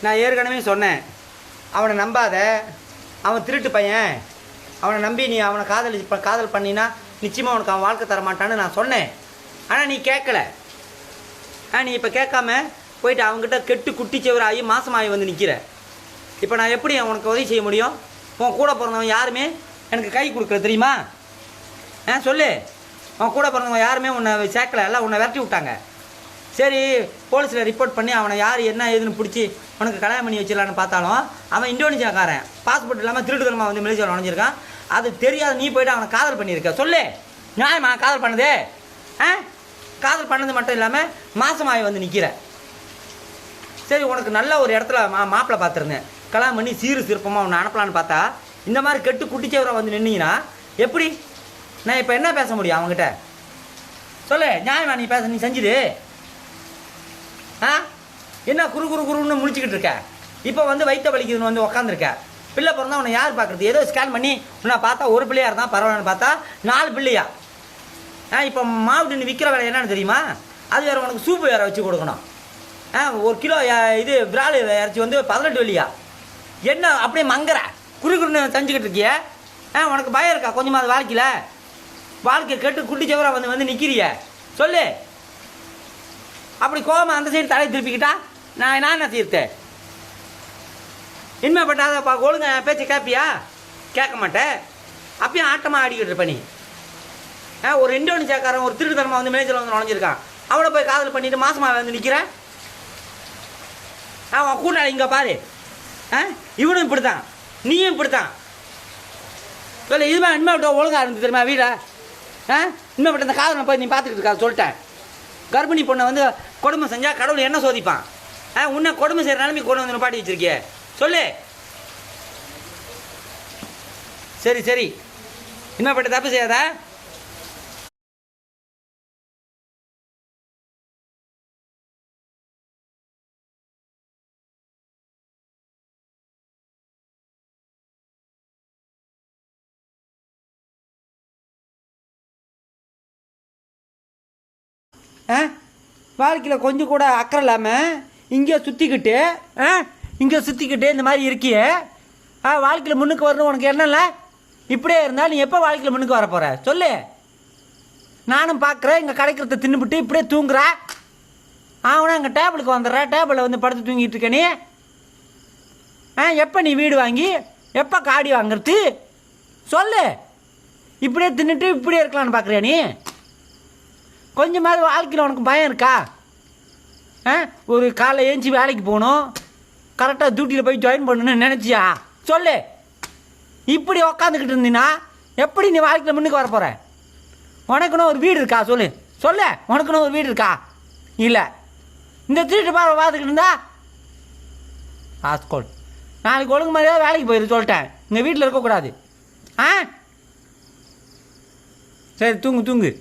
நான் ஏற்கனவே சொன்னேன், அவனை நம்பாத, அவன் திருட்டு பையன், அவனை நம்பி நீ அவனை காதல் பண்ணினா நிச்சயமாக அவனுக்கு அவன் வாழ்க்கை தரமாட்டான்னு நான் சொன்னேன். ஆனால் நீ கேட்கல. நீ இப்போ கேட்காம போயிட்டு அவங்ககிட்ட கெட்டு குட்டி செவராகி மாதமாகி வந்து நிற்கிற. இப்போ நான் எப்படி உனக்கு உதவி செய்ய முடியும்? உன் கூட பிறந்தவன் யாருமே எனக்கு கை கொடுக்குற தெரியுமா? சொல்லு. அவன் கூட பிறந்தவன் யாருமே உன்னை சேர்க்கலை, எல்லாம் உன்னை விரட்டி விட்டாங்க. சரி, போலீஸில் ரிப்போர்ட் பண்ணி அவனை யார் என்ன ஏதுன்னு பிடிச்சி உனக்கு கல்யாணம் பண்ணி வச்சிடலான்னு பார்த்தாலும் அவன் இந்தோனேஷியாக்காரன், பாஸ்போர்ட் இல்லாமல் திருடுதலமாக வந்து மலேசியாவில் நுழைஞ்சிருக்கான். அது தெரியாத நீ போய்ட்டு அவனை காதல் பண்ணியிருக்க. சொல்லு, நியாயமா காதல் பண்ணதே? காதல் பண்ணது மட்டும் இல்லாமல் மாதமாகி வந்து நிற்கிற. சரி, உனக்கு நல்ல ஒரு இடத்துல மாப்பிள்ளை பார்த்துருந்தேன், கல்யாணம் பண்ணி சீரு சிறப்பமாக உன்னை அனுப்பலான்னு பார்த்தா இந்த மாதிரி கெட்டு குட்டிச்சவரை வந்து நின்னீங்கன்னா எப்படி? நான் இப்போ என்ன பேச முடியும் அவங்ககிட்ட? சொல்லு, நியாயமா நீ பேச, நீ செஞ்சுது. என்ன குறுன்னு முழிச்சிக்கிட்டு இருக்க? இப்போ வந்து வயிற்ற வலிக்குதுன்னு வந்து உக்காந்துருக்க. பிள்ளை பிறந்தா உன்னை யார் பார்க்குறது? ஏதோ ஸ்கேன் பண்ணி உன்னை பார்த்தா ஒரு பிள்ளையாக இருந்தால் பரவாயில்லன்னு பார்த்தா 4 பிள்ளையா? இப்போ மாவுட்டு விற்கிற வேலை என்னன்னு தெரியுமா? அது வேறு உனக்கு சூப்பு வேறு வச்சு கொடுக்கணும். 1 கிலோ இது விரால் இறைச்சி வந்து 18 வெள்ளியா? என்ன அப்படியே மங்குற குறுன்னு செஞ்சுக்கிட்டு இருக்கிய? உனக்கு பயம் இருக்கா கொஞ்சமாக? அது வாழ்க்கையை கேட்டு குட்டி சவராக வந்து நிற்கிறிய. சொல்லு. அப்படி கோவமாக அந்த சைடு தலையை திருப்பிக்கிட்டா நான் என்ன தீர்த்தேன்? இனிமேப்பட்டாத ஒழுங்க பேச்சு கேட்பியா? கேட்க மாட்டேன். அப்பயும் ஆட்டமாக ஆடிக்கிட்டு இருப்ப நீ. ஒரு இந்தோனேஷியாக்காரன் ஒரு திருட்டுத்தனமாக வந்து மேஜில் வந்து நுழைஞ்சிருக்கான், அவனை போய் காதல் பண்ணிட்டு மாசமாக வந்து நிற்கிறேன். அவன் கூட்டாளி இங்கே பாரு, இவனும் இப்படித்தான், நீயும் இப்படித்தான். இல்லை இதுமே இனிமேல் ஒழுங்காக இருந்து தெரியுமா வீடை? இனிமேப்பட்ட இந்த காதலை போய் நீ பார்த்துக்கிட்டு இருக்கா சொல்லிட்டேன். கர்ப்பிணி பொண்ணை வந்து கொடுமை செஞ்சால் கடவுள் என்ன சோதிப்பான்? உன்னை கொடுமை செய்கிற நிலைமை கொண்டு வந்து பாட்டி வச்சிருக்கிய. சொல்லு. சரி, இனிமேப்பட்ட தப்பு செய்யாத. வாழ்க்கையில் கொஞ்சம் கூட அக்கறை இல்லாமல் இங்கே சுற்றிக்கிட்டு இந்த மாதிரி இருக்கியே. வாழ்க்கையில் முன்னுக்கு வரணும் உனக்கு என்னல்ல? இப்படியே இருந்தால் நீ எப்போ வாழ்க்கையில் முன்னுக்கு வர போகிற? சொல்லு. நானும் பார்க்குறேன், இங்கே கிடைக்கிறத தின்னுபிட்டு இப்படியே தூங்குற. அவனா இங்கே டேபிளுக்கு வந்துடுற, டேபிளில் வந்து படுத்து தூங்கிட்டு இருக்க நீ. எப்போ நீ வீடு வாங்கி எப்போ காடி வாங்குறது? சொல்லு. இப்படியே தின்னுட்டு இப்படியே இருக்கலான்னு பார்க்குறியா நீ? கொஞ்சமாவது வாழ்க்கையில் உனக்கு பயம் இருக்கா? ஒரு காலை ஏஞ்சி வேலைக்கு போகணும், கரெக்டாக டியூட்டியில் போய் ஜாயின் பண்ணணும்னு நினச்சியா? சொல்லு. இப்படி உக்காந்துக்கிட்டு இருந்தீங்கன்னா எப்படி நீ வாழ்க்கையில் முன்னுக்கு வர போகிற? உனக்குன்னு ஒரு வீடு இருக்கா? சொல்லு. உனக்குன்னு ஒரு வீடு இருக்கா? இல்லை. இந்த திருட்டு பார்த்துக்கிட்டு இருந்தா ஆஸ்கோல் நாளைக்கு ஒழுங்கு மாதிரியாவது வேலைக்கு போயிரு சொல்லிட்டேன். இந்த வீட்டில் இருக்கக்கூடாது. சரி, தூங்கு.